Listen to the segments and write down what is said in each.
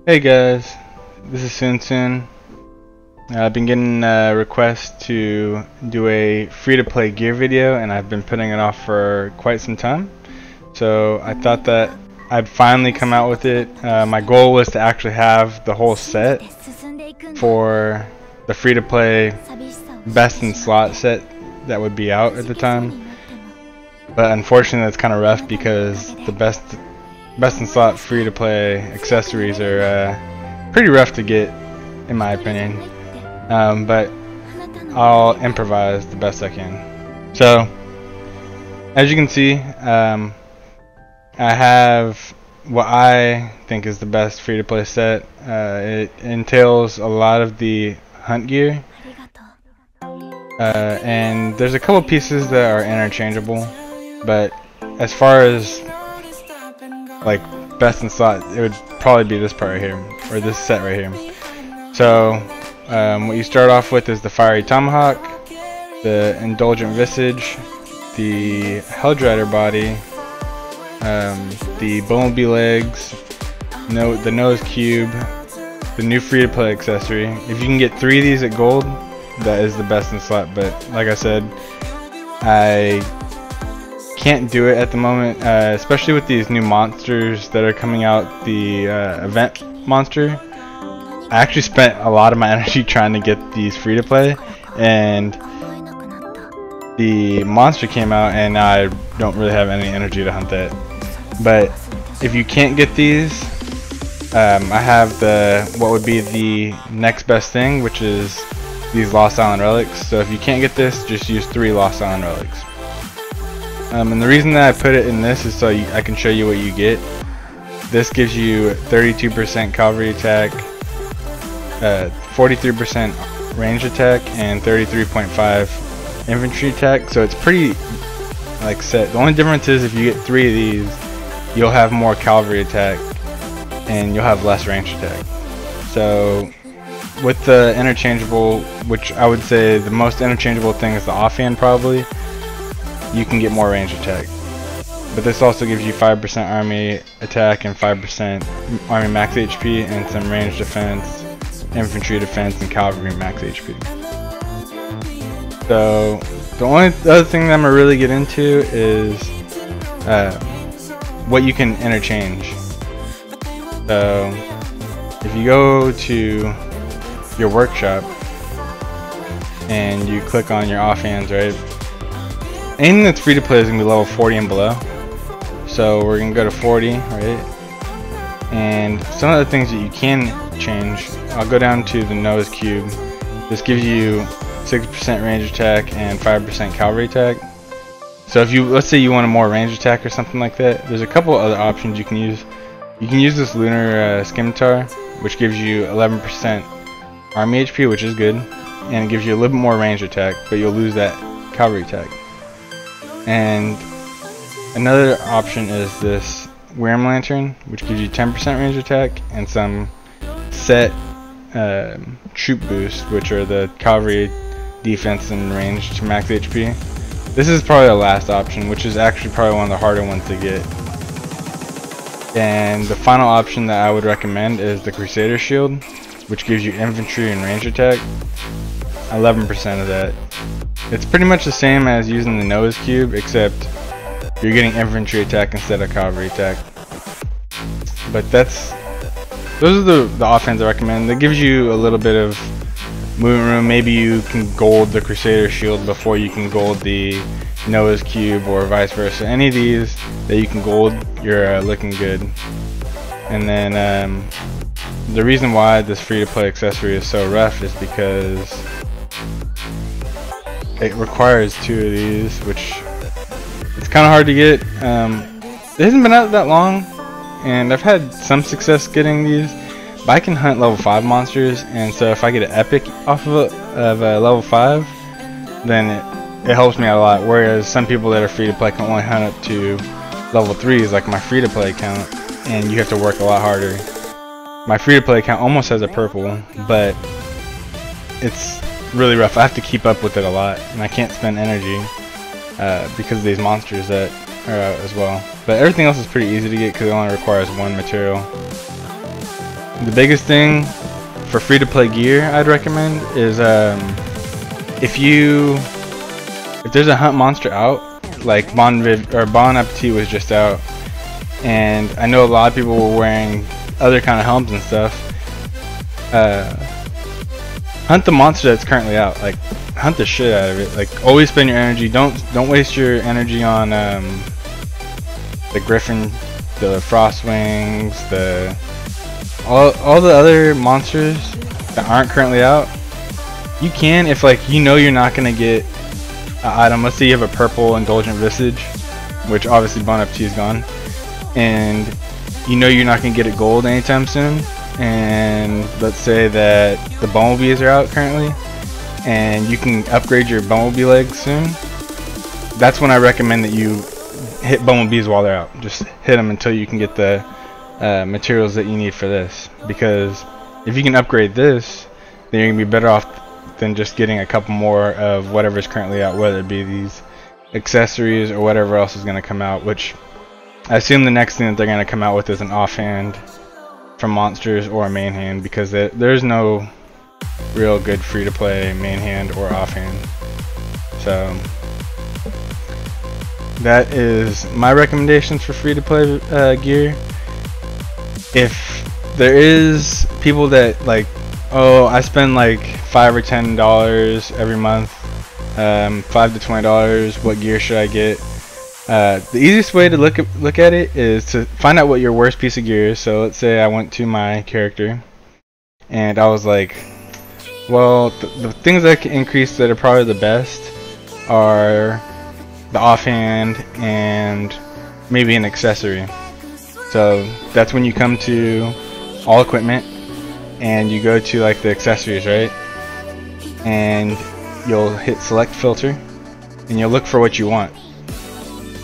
Hey guys, this is Tsun Tsun. I've been getting requests to do a free-to-play gear video, and I've been putting it off for quite some time. So I thought that I'd finally come out with it. My goal was to actually have the whole set for the free-to-play best in slot set that would be out at the time. But unfortunately, that's kind of rough because the best in slot free to play accessories are pretty rough to get, in my opinion. But I'll improvise the best I can. So, as you can see, I have what I think is the best free to play set. It entails a lot of the hunt gear, and there's a couple pieces that are interchangeable. But as far as like best in slot, it would probably be this part right here, or this set right here. So what you start off with is the Fiery Tomahawk, the Indulgent Visage, the Helldrider body, the Bumblebee legs, the nose cube, the new free to play accessory. If you can get 3 of these at gold, that is the best in slot. But like I said, I can't do it at the moment, especially with these new monsters that are coming out. The event monster, I actually spent a lot of my energy trying to get these free to play, and the monster came out and I don't really have any energy to hunt that. But if you can't get these, I have what would be the next best thing, which is these Lost Island Relics. So if you can't get this, just use 3 Lost Island Relics. And the reason that I put it in this is so I can show you what you get. This gives you 32% cavalry attack, 43% range attack, and 33.5 infantry attack. So it's pretty like set. The only difference is if you get 3 of these, you'll have more cavalry attack and you'll have less range attack. So with the interchangeable, which I would say the most interchangeable thing is the offhand probably, you can get more range attack. But this also gives you 5% army attack and 5% army max HP and some range defense, infantry defense, and cavalry max HP. So the other thing that I'm gonna really get into is what you can interchange. So if you go to your workshop and you click on your offhands, right? Anything that's free to play is going to be level 40 and below. So we're going to go to 40, right? And some of the things that you can change, I'll go down to the nose cube. This gives you 6% range attack and 5% cavalry attack. So if let's say you want a more range attack or something like that, there's a couple other options you can use. You can use this Lunar Scimitar, which gives you 11% army HP, which is good, and it gives you a little bit more range attack, but you'll lose that cavalry attack. And another option is this Worm Lantern, which gives you 10% range attack and some set troop boost, which are the cavalry defense and range to max HP. This is probably the last option, which is actually probably one of the harder ones to get. And the final option that I would recommend is the Crusader Shield, which gives you infantry and range attack, 11% of that. It's pretty much the same as using the nose cube, except you're getting infantry attack instead of cavalry attack. But those are the offense I recommend. That gives you a little bit of movement room. Maybe you can gold the Crusader Shield before you can gold the nose cube, or vice versa. Any of these that you can gold, you're looking good. And then the reason why this free-to-play accessory is so rough is because it requires 2 of these, which it's kind of hard to get. It hasn't been out that long, and I've had some success getting these, but I can hunt level 5 monsters, and so if I get an epic off of a level 5, then it helps me out a lot. Whereas some people that are free to play can only hunt up to level 3s, like my free to play account, and you have to work a lot harder. My free to play account almost has a purple, but it's really rough. I have to keep up with it a lot, and I can't spend energy because of these monsters that are out as well. But everything else is pretty easy to get because it only requires 1 material. the biggest thing for free-to-play gear I'd recommend is if there's a hunt monster out, like Bon Appetit was just out, and I know a lot of people were wearing other kind of helms and stuff. Hunt the monster that's currently out. Like, hunt the shit out of it. Like, always spend your energy. Don't waste your energy on the Griffin, the Frostwings, all the other monsters that aren't currently out. You can, if like you know you're not gonna get an item. Let's say you have a purple Indulgent Visage, which obviously Bon Appetit is gone, and you know you're not gonna get it gold anytime soon. And let's say that the Bumblebees are out currently, and you can upgrade your Bumblebee legs soon. That's when I recommend that you hit Bumblebees while they're out. Just hit them until you can get the materials that you need for this, because if you can upgrade this, then you're gonna be better off than just getting a couple more of whatever's currently out, whether it be these accessories or whatever else is gonna come out, which I assume the next thing that they're gonna come out with is an offhand from monsters or a main hand, because there's no real good free-to-play main hand or offhand. So that is my recommendations for free-to-play gear. If there is people that like, oh, I spend like $5 or $10 every month, $5 to $20, what gear should I get? The easiest way to look at it is to find out what your worst piece of gear is. So let's say I went to my character and I was like, well, the things that can increase that are probably the best are the offhand and maybe an accessory. So that's when you come to all equipment and you go to like the accessories, right? And you'll hit select filter and you'll look for what you want.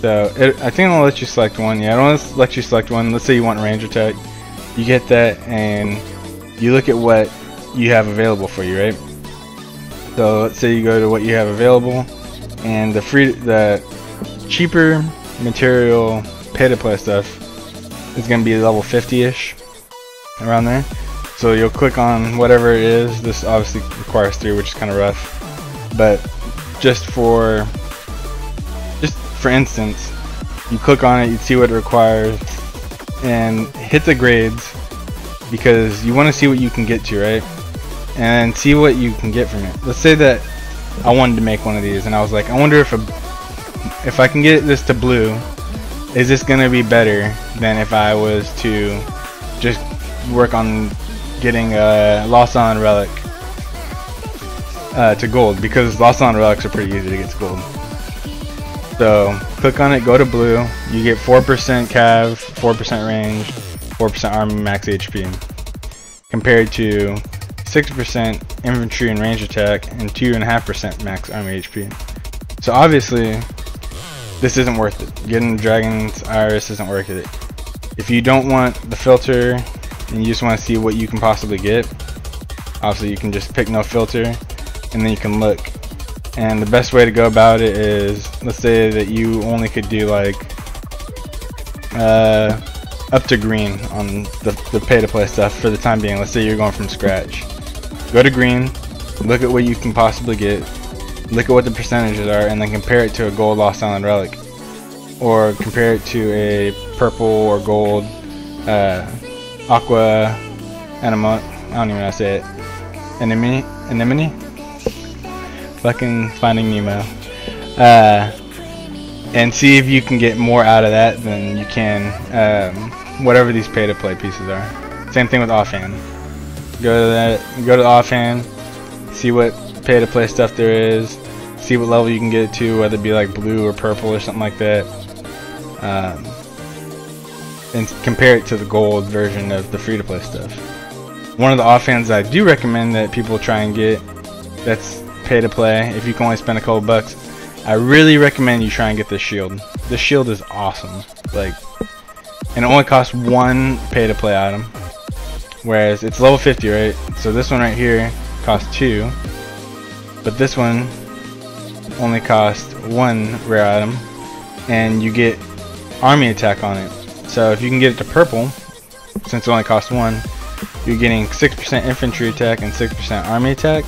So I think it'll let you select one. Yeah, it'll let you select one. Let's say you want Ranger Tech. You get that and you look at what you have available for you, right? So let's say you go to what you have available, and the cheaper material pay-to-play stuff is going to be level 50-ish, around there. So you'll click on whatever it is. This obviously requires 3, which is kind of rough, but just for instance, you click on it, you see what it requires, and hit the grades, because you want to see what you can get to, right? And see what you can get from it. Let's say that I wanted to make one of these, and I was like, I wonder if I can get this to blue, is this gonna be better than if I was to just work on getting a Lost Island Relic to gold, because Lost Island Relics are pretty easy to get to gold. So click on it, go to blue, you get 4% cav, 4% range, 4% army max HP, compared to 6% infantry and range attack and 2.5% max army HP. So obviously this isn't worth it. Getting Dragon's Iris isn't worth it. If you don't want the filter and you just want to see what you can possibly get, obviously you can just pick no filter and then you can look. And the best way to go about it is, let's say that you only could do like up to green on the pay-to-play stuff for the time being. Let's say you're going from scratch. Go to green, look at what you can possibly get, look at what the percentages are, and then compare it to a gold Lost Island Relic, or compare it to a purple or gold aqua anemone. I don't even know how to say it. Anemone? Fucking Finding Nemo. And see if you can get more out of that than you can whatever these pay-to-play pieces are. Same thing with offhand. Go to the offhand, see what pay-to-play stuff there is, see what level you can get it to, whether it be like blue or purple or something like that, and compare it to the gold version of the free-to-play stuff. One of the offhands I do recommend that people try and get, that's pay-to-play, if you can only spend a couple bucks, I really recommend you try and get this shield. This shield is awesome, like, and it only costs 1 pay-to-play item, whereas it's level 50, right? So this one right here costs 2, but this one only costs 1 rare item, and you get army attack on it. So if you can get it to purple, since it only costs 1, you're getting 6% infantry attack and 6% army attack.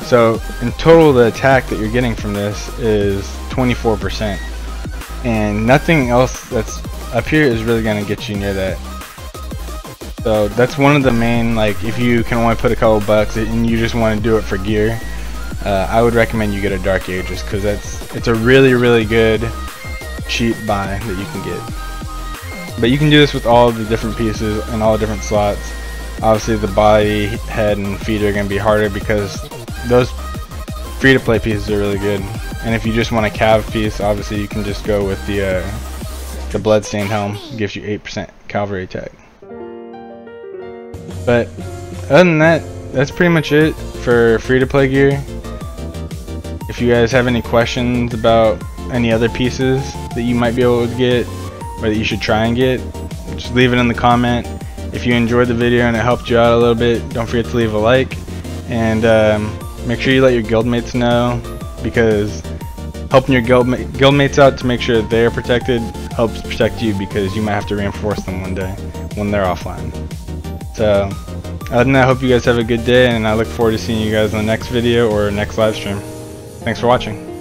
So in total, the attack that you're getting from this is 24%, and nothing else that's up here is really going to get you near that. So that's one of the main, like, if you can only put a couple bucks and you just want to do it for gear, I would recommend you get a Dark Aegis, because it's a really good cheap buy that you can get. But you can do this with all the different pieces and all the different slots. Obviously the body, head, and feet are going to be harder because those free-to-play pieces are really good. And if you just want a cav piece, obviously you can just go with the Bloodstained Helm. It gives you 8% cavalry attack. But other than that, that's pretty much it for free-to-play gear. If you guys have any questions about any other pieces that you might be able to get or that you should try and get, just leave it in the comment. If you enjoyed the video and it helped you out a little bit, don't forget to leave a like, and make sure you let your guildmates know, because helping your guildmates out to make sure that they're protected helps protect you, because you might have to reinforce them one day when they're offline. So other than that, I hope you guys have a good day, and I look forward to seeing you guys in the next video or next live stream. Thanks for watching.